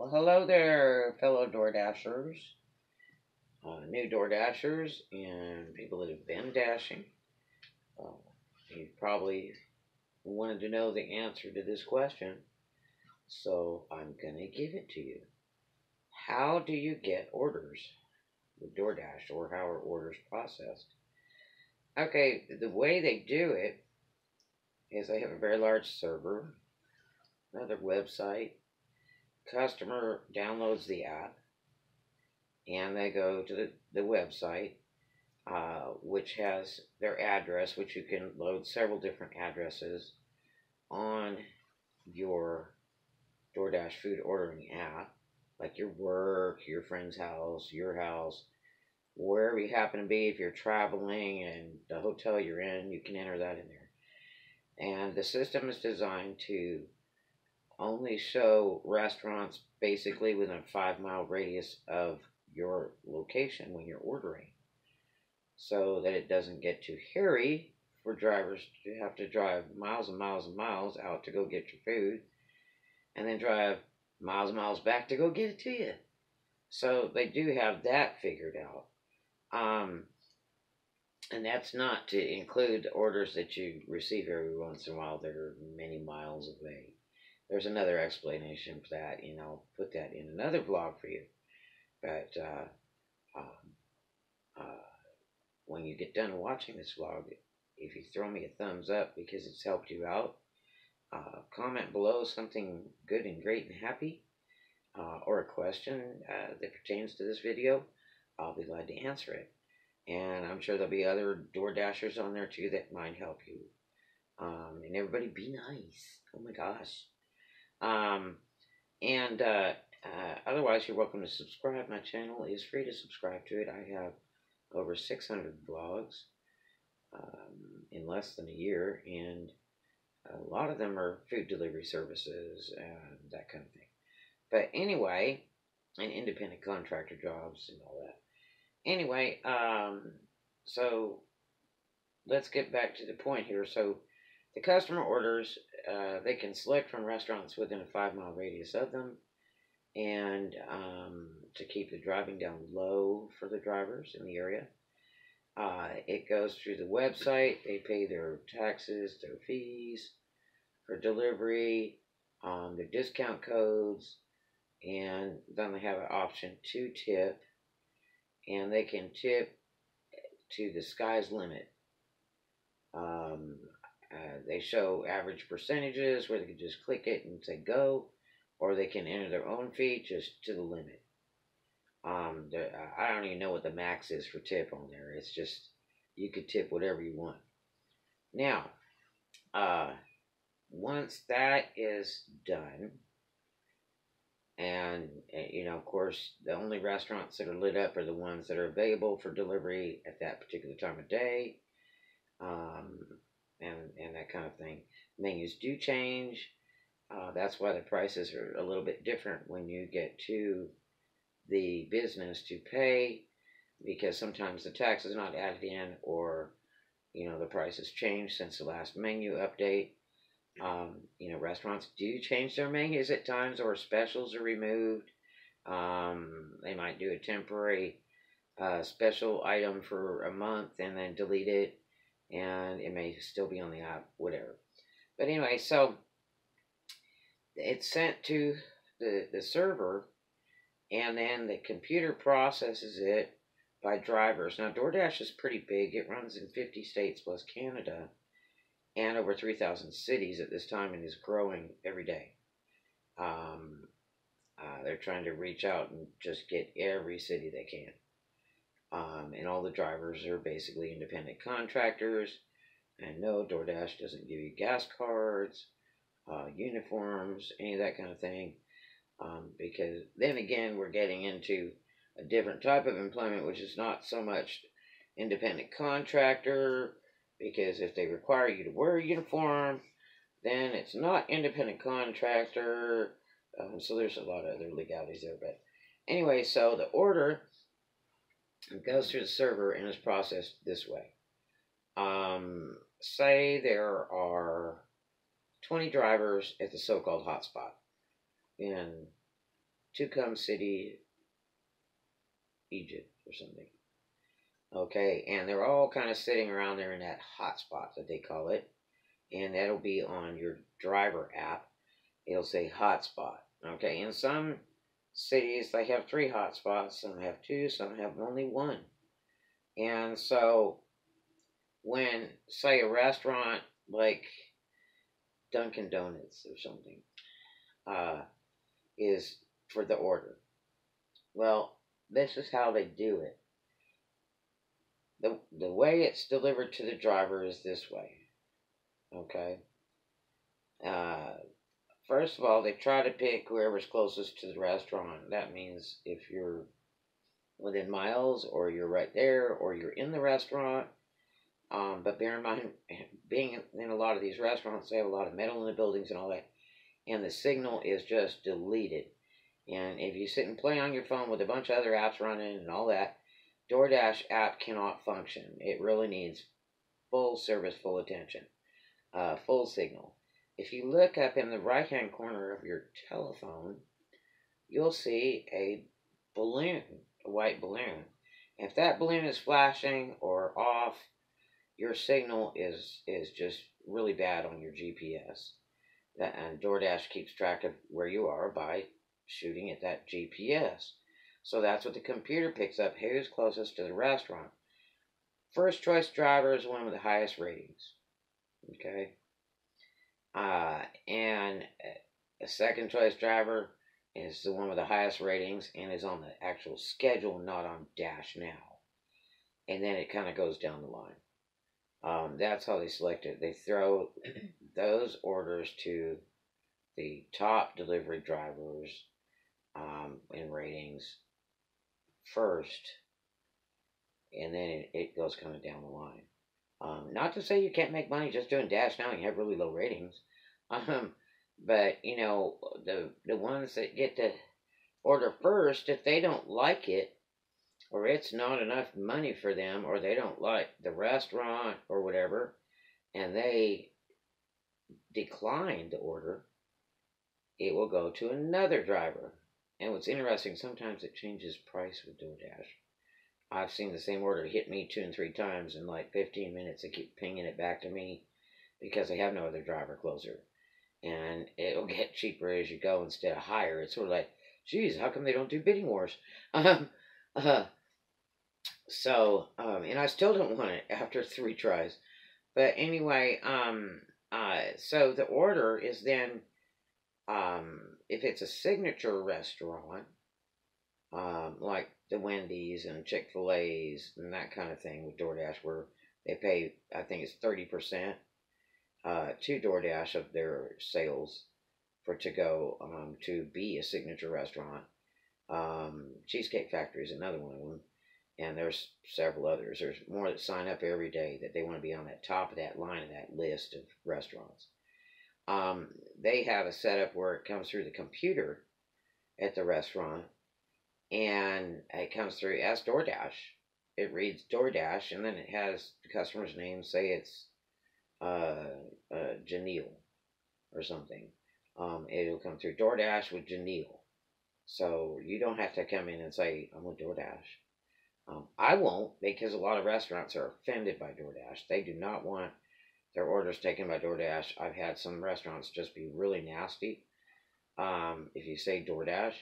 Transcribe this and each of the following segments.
Well, hello there, fellow DoorDashers, new DoorDashers, and people that have been dashing. Uh, you probably wanted to know the answer to this question, so I'm going to give it to you. How do you get orders with DoorDash, or how are orders processed? Okay, the way they do it is they have a very large server, another website. Customer downloads the app, and they go to the website, which has their address, which you can load several different addresses on your DoorDash food ordering app, like your work, your friend's house, your house, wherever you happen to be. If you're traveling and the hotel you're in, you can enter that in there. And the system is designed to only show restaurants basically within a 5 mile radius of your location when you're ordering, so that it doesn't get too hairy for drivers to have to drive miles and miles and miles out to go get your food and then drive miles and miles back to go get it to you. So they do have that figured out. And that's not to include the orders that you receive every once in a while that are many miles away. There's another explanation for that, and I'll put that in another vlog for you. But um, uh, when you get done watching this vlog, if you throw me a thumbs up because it's helped you out, comment below something good and great and happy, or a question that pertains to this video, I'll be glad to answer it. And I'm sure there'll be other Door Dashers on there too that might help you. And everybody be nice. Oh my gosh. And otherwise, you're welcome to subscribe. My channel is free to subscribe to it. I have over 600 vlogs in less than a year, and a lot of them are food delivery services and that kind of thing. But anyway, and independent contractor jobs and all that. Anyway, so let's get back to the point here. So the customer orders, they can select from restaurants within a 5 mile radius of them, and to keep the driving down low for the drivers in the area. It goes through the website. They pay their taxes, their fees for delivery, their discount codes, and then they have an option to tip, and they can tip to the sky's limit. They show average percentages where they can just click it and say go, or they can enter their own fee just to the limit. I don't even know what the max is for tip on there. It's just you could tip whatever you want. Now, once that is done, and of course, the only restaurants that are lit up are the ones that are available for delivery at that particular time of day, and that kind of thing. Menus do change. That's why the prices are a little bit different when you get to the business to pay, because sometimes the tax is not added in, or the price has changed since the last menu update. Restaurants do change their menus at times, or specials are removed. They might do a temporary special item for a month and then delete it, and it may still be on the app, whatever. But anyway, so it's sent to the server, and then the computer processes it by drivers. Now, DoorDash is pretty big. It runs in 50 states plus Canada, and over 3,000 cities at this time, and is growing every day. They're trying to reach out and just get every city they can. And all the drivers are basically independent contractors. And no, DoorDash doesn't give you gas cards, uniforms, any of that kind of thing. Because then again, we're getting into a different type of employment, which is not so much independent contractor, because if they require you to wear a uniform, then it's not independent contractor. So there's a lot of other legalities there. But anyway, so the order goes through the server and is processed this way. Say there are 20 drivers at the so-called hotspot in Tucum City, Egypt, or something. Okay, and they're all kind of sitting around there in that hot spot that they call it, and that'll be on your driver app. It'll say hotspot. Okay, in some cities they have 3 hotspots, some have 2, some have only 1. And so when, say, a restaurant like Dunkin' Donuts or something uh, is for the order, well, this is how they do it. The way it's delivered to the driver is this way. Okay. Uh, First of all, they try to pick whoever's closest to the restaurant. That means if you're within miles, or you're right there, or you're in the restaurant. But bear in mind, being in a lot of these restaurants, they have a lot of metal in the buildings and all that, and the signal is just deleted. And if you sit and play on your phone with a bunch of other apps running and all that, DoorDash app cannot function. It really needs full service, full attention, full signal. If you look up in the right-hand corner of your telephone, you'll see a balloon, a white balloon. If that balloon is flashing or off, your signal is just really bad on your GPS. And DoorDash keeps track of where you are by shooting at that GPS. So that's what the computer picks up, who's closest to the restaurant. First choice driver is one with the highest ratings. Okay? And a second choice driver is the one with the highest ratings and is on the actual schedule, not on Dash Now. And then it kind of goes down the line. That's how they select it. They throw those orders to the top delivery drivers in ratings first, and then it goes kind of down the line. Not to say you can't make money just doing Dash Now and you have really low ratings. But, you know, the ones that get to order first, if they don't like it, or it's not enough money for them, or they don't like the restaurant or whatever, and they decline the order, it will go to another driver. And what's interesting, sometimes it changes price with DoorDash. I've seen the same order hit me 2 and 3 times in like 15 minutes. They keep pinging it back to me because they have no other driver closer. And it'll get cheaper as you go instead of higher. It's sort of like, geez, how come they don't do bidding wars? And I still don't want it after 3 tries. But anyway, so the order is then, if it's a signature restaurant, like the Wendy's and Chick-fil-A's and that kind of thing with DoorDash, where they pay, I think it's 30% to DoorDash of their sales for to go to be a signature restaurant. Cheesecake Factory is another one of them, and there's several others. There's more that sign up every day that they want to be on that top of that line of that list of restaurants. They have a setup where it comes through the computer at the restaurant, and it comes through as DoorDash. It reads DoorDash, and then it has the customer's name. Say it's Janelle or something. It'll come through DoorDash with Janelle. So you don't have to come in and say, I'm with DoorDash. I won't, because a lot of restaurants are offended by DoorDash. They do not want their orders taken by DoorDash. I've had some restaurants just be really nasty if you say DoorDash.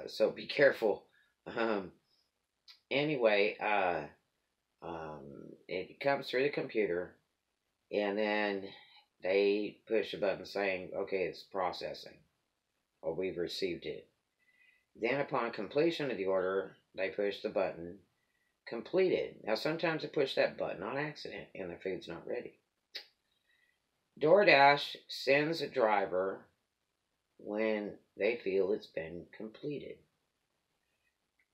So be careful. Anyway, it comes through the computer, and then they push a button saying, okay, it's processing, or we've received it. Then upon completion of the order, they push the button, completed. Now sometimes they push that button on accident and the food's not ready. DoorDash sends a driver when they feel it's been completed.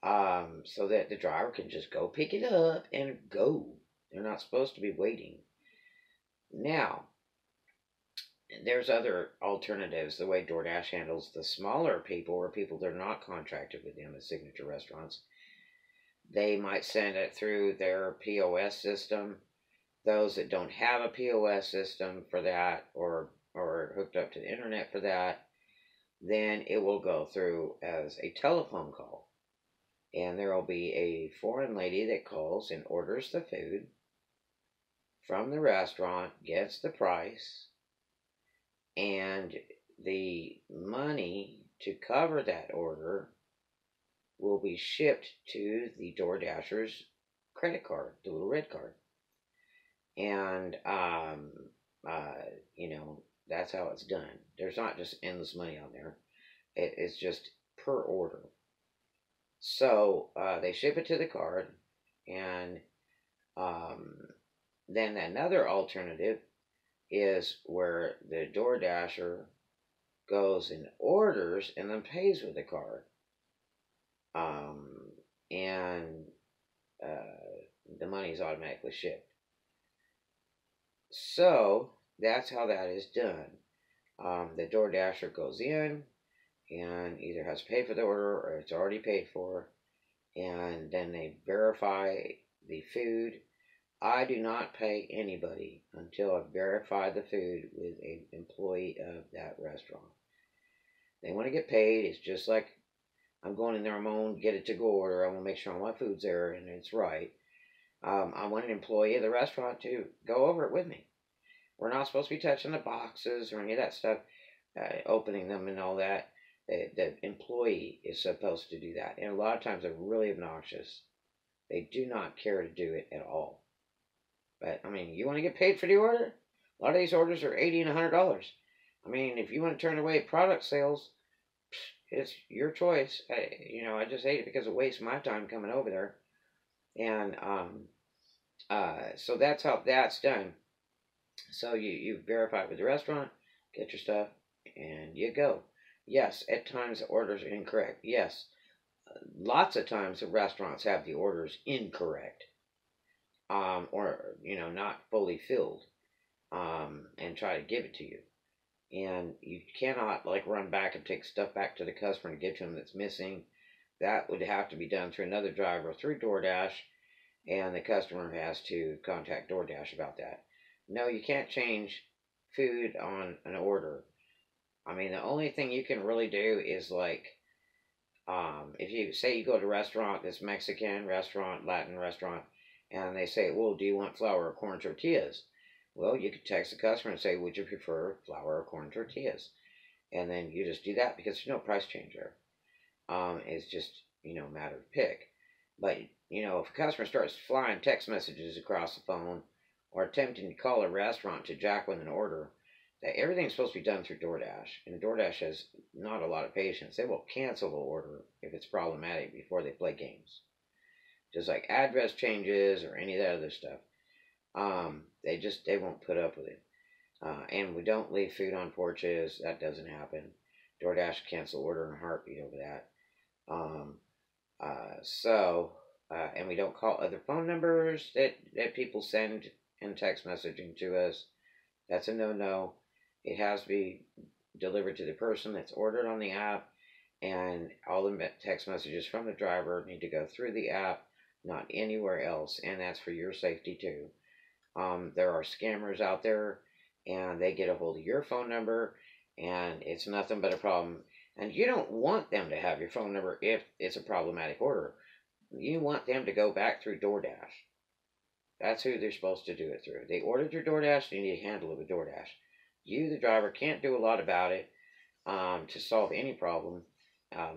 So that the driver can just go pick it up and go. They're not supposed to be waiting. Now, there's other alternatives. The way DoorDash handles the smaller people, or people that are not contracted with them as signature restaurants, they might send it through their POS system. Those that don't have a POS system for that, or hooked up to the internet for that, then it will go through as a telephone call. And there will be a foreign lady that calls and orders the food from the restaurant, gets the price, and the money to cover that order will be shipped to the DoorDasher's credit card, the little red card. And, uh, you know, that's how it's done. There's not just endless money on there, it's just per order. So they ship it to the card, and um, then another alternative is where the DoorDasher goes and orders and then pays with the card. Um, and the money is automatically shipped. So that's how that is done. The DoorDasher goes in and either has to pay for the order or it's already paid for, and then they verify the food. I do not pay anybody until I verify the food with an employee of that restaurant. They want to get paid. It's just like I'm going in there on my own, get a to-go order. I want to make sure all my food's there and it's right. I want an employee of the restaurant to go over it with me. We're not supposed to be touching the boxes or any of that stuff, opening them and all that. The employee is supposed to do that. And a lot of times they're really obnoxious. They do not care to do it at all. But, I mean, you want to get paid for the order? A lot of these orders are $80 and $100. I mean, if you want to turn away product sales, it's your choice. I just hate it because it wastes my time coming over there. And so that's how that's done. So you verify it with the restaurant, get your stuff, and you go. Yes, at times the orders are incorrect. Yes, lots of times the restaurants have the orders incorrect, or not fully filled, and try to give it to you. And you cannot like run back and take stuff back to the customer and give to them that's missing. That would have to be done through another driver through DoorDash, and the customer has to contact DoorDash about that. No, you can't change food on an order. I mean, the only thing you can really do is like, if you say you go to a restaurant, this Mexican restaurant, Latin restaurant, and they say, well, do you want flour or corn tortillas? Well, you could text the customer and say, would you prefer flour or corn tortillas? And then you just do that because there's no price change there. It's just, a matter of pick. But, if a customer starts flying text messages across the phone or attempting to call a restaurant to jack with an order, that everything's supposed to be done through DoorDash. And DoorDash has not a lot of patience. They will cancel the order if it's problematic before they play games. Just like address changes or any of that other stuff. They won't put up with it. And we don't leave food on porches. That doesn't happen. DoorDash cancel order in a heartbeat over that. And we don't call other phone numbers that people send in text messaging to us. That's a no-no. It has to be delivered to the person that's ordered on the app, and all the text messages from the driver need to go through the app, not anywhere else, and that's for your safety too. There are scammers out there, and they get a hold of your phone number, and it's nothing but a problem. And you don't want them to have your phone number if it's a problematic order. You want them to go back through DoorDash. That's who they're supposed to do it through. They ordered through DoorDash, you need to handle it with DoorDash. You, the driver, can't do a lot about it to solve any problem.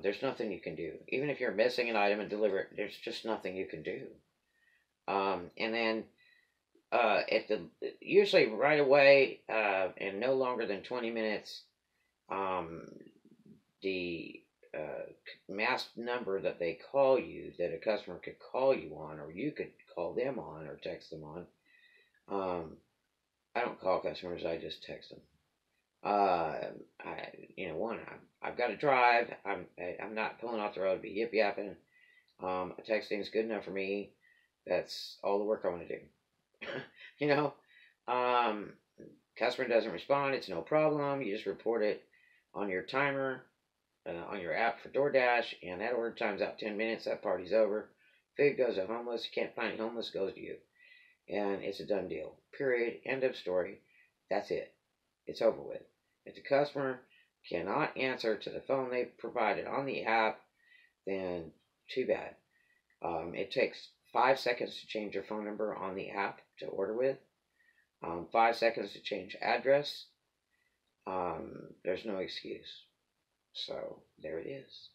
There's nothing you can do. Even if you're missing an item and deliver it, there's just nothing you can do. And then usually right away, and no longer than 20 minutes, the masked number that they call you, that a customer could call you on, or you could call them on or text them on. I don't call customers, I just text them. I've got to drive. I'm not pulling off the road to be yip yapping. Texting is good enough for me. That's all the work I want to do. Customer doesn't respond, it's no problem. You just report it on your timer, on your app for DoorDash, and that order time's out 10 minutes. That party's over. Food goes to homeless. You can't find homeless, goes to you. And it's a done deal. Period. End of story. That's it. It's over with. If the customer cannot answer to the phone they provided on the app, then too bad. It takes 5 seconds to change your phone number on the app to order with. 5 seconds to change address. There's no excuse. So there it is.